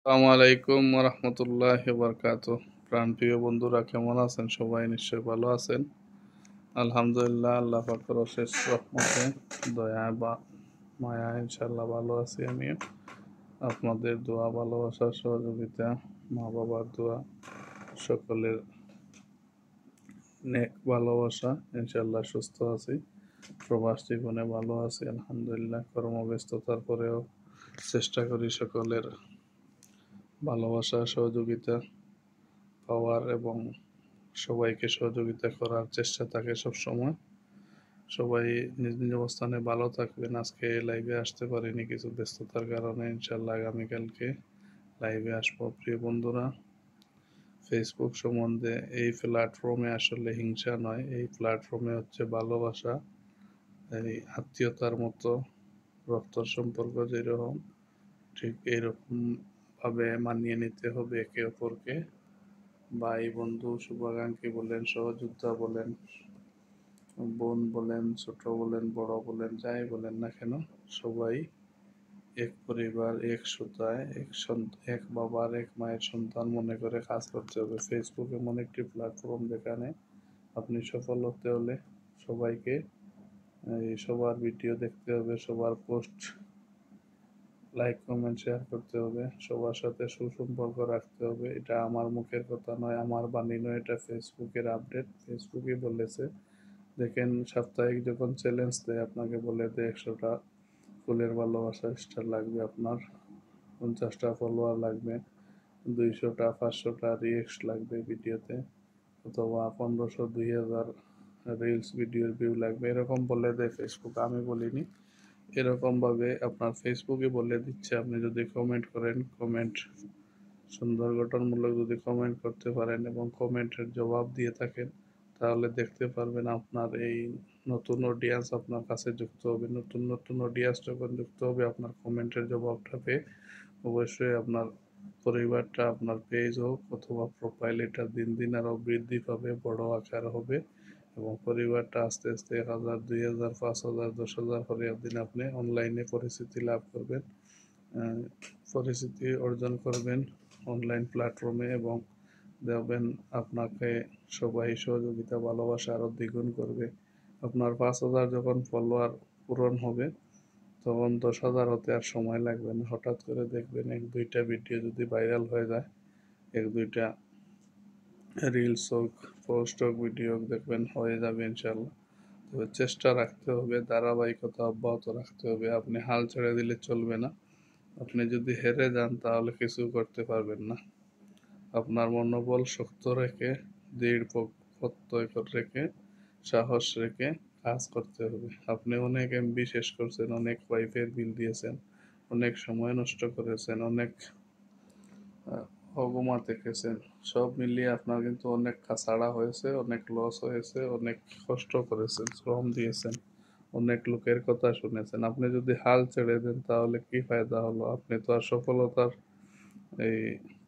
আসসালামু আলাইকুম রহমতুল্লাহ বারকাতুহ। প্রাণপ্রিয় বন্ধুরা কেমন আছেন? সবাই নিশ্চয়ই ভালো আছেন। আলহামদুলিল্লাহ, আল্লাহ পাকের অশেষ রহমতে, দয়া বা মায়া ইনশাল্লাহ ভালো আছি আমি। আপনাদের দোয়া, ভালোবাসা, সহযোগিতা, মা বাবার দোয়া, সকলের নেক ভালোবাসা, ইনশাল্লাহ সুস্থ আছি। প্রবাস জীবনে ভালো আছি আলহামদুলিল্লাহ। কর্মব্যস্ততার পরেও চেষ্টা করি সকলের ভালোবাসা, সহযোগিতা পাওয়ার এবং সবাইকে সহযোগিতা করার চেষ্টা থাকে সব সময়। সবাই নিজ নিজ অবস্থানে ভালো থাকবেন। আজকে লাইভে আসতে পারিনি কিছু ব্যস্ততার কারণে, ইনশাল্লাহ আগামীকালকে লাইভে আসবো। প্রিয় বন্ধুরা, ফেসবুক সম্বন্ধে এই প্ল্যাটফর্মে আসলে হিংসা নয়, এই প্ল্যাটফর্মে হচ্ছে ভালোবাসা, এই আত্মীয়তার মতো, রক্তর সম্পর্ক যেরকম ঠিক এইরকম ভাবে মানিয়ে নিতে হবে একে অপরকে। ভাই বন্ধু শুভাকাঙ্ক্ষী বলেন, সহযোদ্ধা বলেন, বোন বলেন, ছোট বলেন, বড় বলেন, যাই বলেন না কেন, সবাই এক পরিবার, এক সুতায়, এক বাবার এক মায়ের সন্তান মনে করে কাজ করতে হবে। ফেসবুক এমন একটি প্ল্যাটফর্ম যেখানে আপনি সফল হতে হলে সবাইকে সবার ভিডিও দেখতে হবে, সবার পোস্ট লাইক কমেন্ট শেয়ার করতে হবে, সবার সাথে সুসম্পর্ক রাখতে হবে। এটা আমার মুখের কথা নয়, আমার বাণী নয়, এটা ফেসবুকের আপডেট। ফেসবুকই বলেছে। দেখেন, সাপ্তাহিক যখন চ্যালেঞ্জ দেয়, আপনাকে বলে দেয় 100টা ফুলের ভালোবাসা স্টার লাগবে আপনার, 50টা ফলোয়ার লাগবে, 200টা 500টা রিয়েক্ট লাগবে ভিডিওতে, অথবা 1500 2000 রিলস ভিডিওর ভিউ লাগবে, এরকম বলে দেয় ফেসবুক, আমি বলিনি। এরকমভাবে আপনার ফেসবুকে বলে দিচ্ছে। আপনি যদি কমেন্ট করেন, কমেন্ট সুন্দর গঠনমূলক যদি কমেন্ট করতে পারেন এবং কমেন্টের জবাব দিয়ে থাকেন, তাহলে দেখতে পারবেন আপনার এই নতুন অডিয়েন্স আপনার কাছে যুক্ত হবে। নতুন নতুন অডিয়েন্স যখন যুক্ত হবে, আপনার কমেন্টের জবাবটা পেয়ে অবশ্যই আপনার পরিবারটা, আপনার পেজ হোক অথবা প্রোফাইল, এটা দিন দিন আরও বৃদ্ধি পাবে, বড় আকার হবে এবং পরিবারটা আস্তে আস্তে 1000 2000 5000 10,000 করে একদিন আপনি অনলাইনে পরিচিতি লাভ করবেন, পরিচিতি অর্জন করবেন অনলাইন প্ল্যাটফর্মে, এবং দেখবেন আপনাকে সবাই সহযোগিতা, ভালোবাসা আরও দ্বিগুণ করবে। আপনার 5,000 যখন ফলোয়ার পূরণ হবে, তখন 10,000 হতে আর সময় লাগবে না। হঠাৎ করে দেখবেন এক দুইটা ভিডিও যদি ভাইরাল হয়ে যায়, এক দুইটা রিলস হোক, পোস্ট হোক, ভিডিও হোক, দেখবেন হয়ে যাবে ইনশাল্লাহ। তবে চেষ্টা রাখতে হবে, ধারাবাহিকতা অব্যাহত রাখতে হবে। আপনি হাল ছেড়ে দিলে চলবে না। আপনি যদি হেরে যান তাহলে কিছু করতে পারবেন না। আপনার মনোবল শক্ত রেখে, দৃঢ় প্রত্যয় রেখে, সাহস রেখে কাজ করতে হবে। আপনি অনেক এমবি শেষ করছেন, অনেক ওয়াইফের বিল দিয়েছেন, অনেক সময় নষ্ট করেছেন, অনেক অগমা দেখেছেন, সব মিলিয়ে আপনার কিন্তু অনেক কাছাড়া হয়েছে, অনেক লস হয়েছে, অনেক কষ্ট করেছেন, শ্রম দিয়েছেন, অনেক লোকের কথা শুনেছেন। আপনি যদি হাল ছেড়ে দেন তাহলে কি ফায়দা হলো? আপনি তো আর সফলতার এই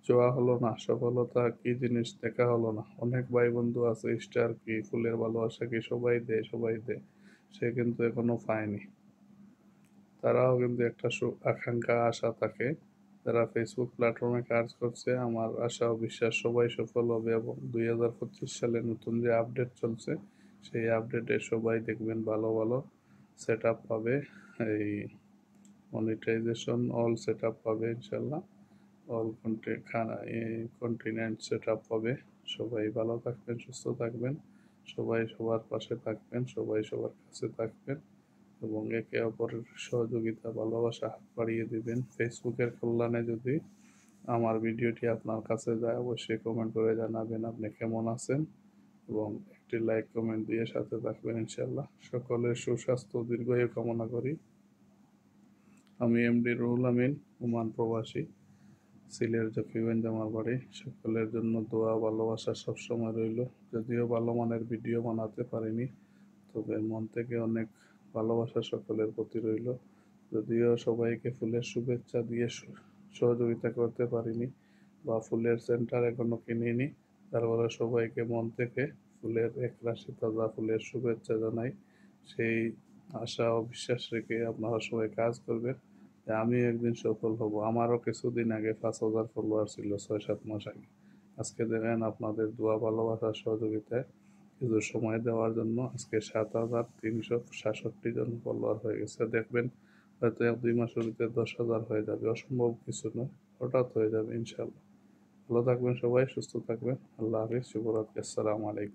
চাওয়া হলো না, সফলতা কি জিনিস দেখা হলো না। অনেক ভাই বন্ধু আছে, স্টার কি, ফুলের ভালোবাসা কি, সবাই দেয় সবাই দেয়, সে কিন্তু এখনো পায়নি। তারাও কিন্তু একটা আকাঙ্ক্ষা, আশা থাকে। যারা ফেসবুক প্ল্যাটফর্মে কাজ করছে, আমার আশা ও বিশ্বাস সবাই সফল হবে এবং 2025 সালে নতুন যে আপডেট চলছে, সেই আপডেটে সবাই দেখবেন ভালো ভালো সেট আপ পাবে, এই মনিটাইজেশন অল সেট আপ পাবে ইনশাল্লাহ, অল কন্টিনেন্ট সেট আপ পাবে। সবাই ভালো থাকবেন, সুস্থ থাকবেন, সবাই সবার পাশে থাকবেন, সবাই সবার কাছে থাকবেন এবং একে অপরের সহযোগিতা, ভালোবাসা হাত বাড়িয়ে দিবেন। ফেসবুকের কল্যাণে যদি আমার ভিডিওটি আপনার কাছে যায়, অবশ্যই কমেন্ট করে জানাবেন আপনি কেমন আছেন এবং একটি লাইক কমেন্ট দিয়ে সাথে থাকবেন ইনশাল্লাহ। সকলের সুস্বাস্থ্য দীর্ঘায়ু কামনা করি। আমি এমডি রুহুল আমিন, ওমান প্রবাসী, সিলেট জকিগঞ্জ আমার বাড়ি। সকলের জন্য দোয়া, ভালোবাসা সবসময় রইল। যদিও ভালো মানের ভিডিও বানাতে পারিনি, তবে মন থেকে অনেক ভালোবাসা সকলের প্রতি রইল। যদিও সবাইকে ফুলের শুভেচ্ছা দিয়ে সহযোগিতা করতে পারিনি বা ফুলের সেন্টার এখনো কিনিনি, তারপরে সবাইকে মন থেকে ফুলের এক রাশি তাজা ফুলের শুভেচ্ছা জানাই। সেই আশা ও বিশ্বাস রেখে আপনারা সবাই কাজ করবেন। যে আমিও একদিন সফল হব। আমারও কিছুদিন আগে 5,000 ফলোয়ার ছিল, 6-7 মাস আগে। আজকে দেখেন আপনাদের দোয়া, ভালোবাসা, সহযোগিতায় কিছু সময় দেওয়ার জন্য আজকে 7,367 জন ফলোয়ার হয়ে গেছে। দেখবেন হয়তো 1-2 মাসের ভিতরে 10,000 হয়ে যাবে। অসম্ভব কিছু নয়, হঠাৎ হয়ে যাবে ইনশাল্লাহ। ভালো থাকবেন সবাই, সুস্থ থাকবেন। আল্লাহ হাফিজ, শুভরাত্রি, আসসালামু আলাইকুম।